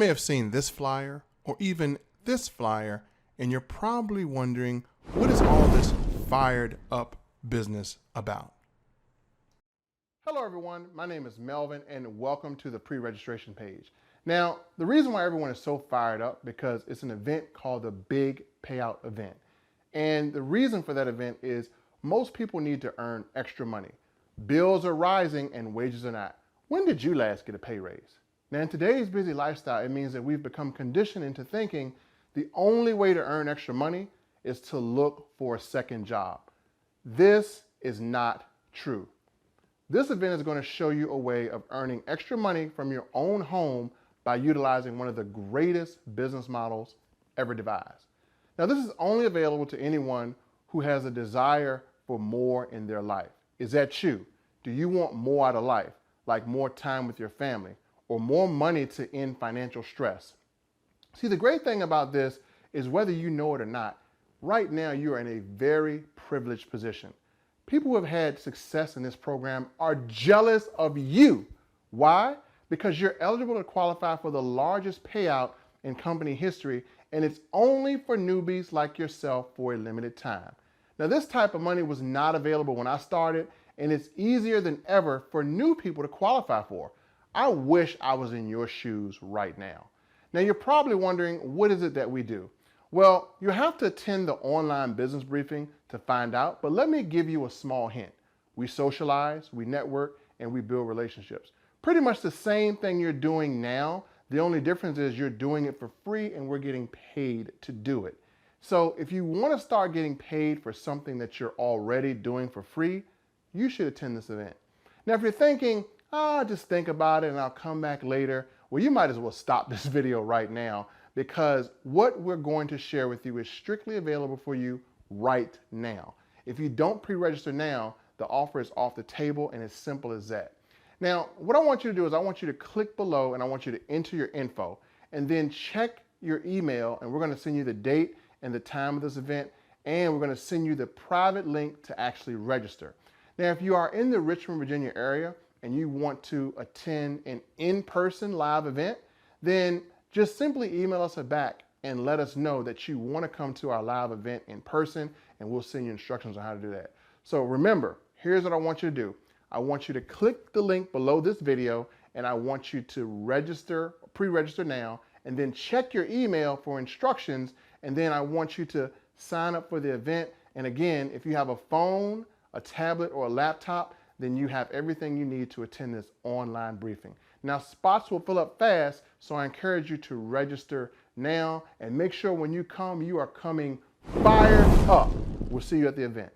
may have seen this flyer or even this flyer, and you're probably wondering, what is all this fired up business about? Hello everyone, my name is Melvin and welcome to the pre-registration page. Now, the reason why everyone is so fired up because it's an event called the Big Payout Event. And the reason for that event is most people need to earn extra money. Bills are rising and wages are not. When did you last get a pay raise? Now in today's busy lifestyle, it means that we've become conditioned into thinking the only way to earn extra money is to look for a second job. This is not true. This event is going to show you a way of earning extra money from your own home by utilizing one of the greatest business models ever devised. Now, this is only available to anyone who has a desire for more in their life. Is that you? Do you want more out of life, like more time with your family or more money to end financial stress? See, the great thing about this is whether you know it or not, right now you are in a very privileged position. People who have had success in this program are jealous of you. Why? Because you're eligible to qualify for the largest payout in company history, and it's only for newbies like yourself for a limited time. Now, this type of money was not available when I started, and it's easier than ever for new people to qualify for. I wish I was in your shoes right now. Now, you're probably wondering, what is it that we do? Well, you have to attend the online business briefing to find out, but let me give you a small hint. We socialize, we network, and we build relationships. Pretty much the same thing you're doing now. The only difference is you're doing it for free and we're getting paid to do it. So if you want to start getting paid for something that you're already doing for free, you should attend this event. Now, if you're thinking, I'll just think about it and I'll come back later, well, you might as well stop this video right now, because what we're going to share with you is strictly available for you right now. If you don't pre-register now, the offer is off the table, and it's simple as that. Now, what I want you to do is I want you to click below and I want you to enter your info and then check your email, and we're going to send you the date and the time of this event, and we're going to send you the private link to actually register. Now, if you are in the Richmond, Virginia area and you want to attend an in-person live event, then just simply email us back and let us know that you want to come to our live event in person, and we'll send you instructions on how to do that. So remember, here's what I want you to do. I want you to click the link below this video, and I want you to register, pre-register now, and then check your email for instructions, and then I want you to sign up for the event. And again, if you have a phone, a tablet, or a laptop, then you have everything you need to attend this online briefing. Now, spots will fill up fast, so I encourage you to register now and make sure when you come, you are coming fired up. We'll see you at the event.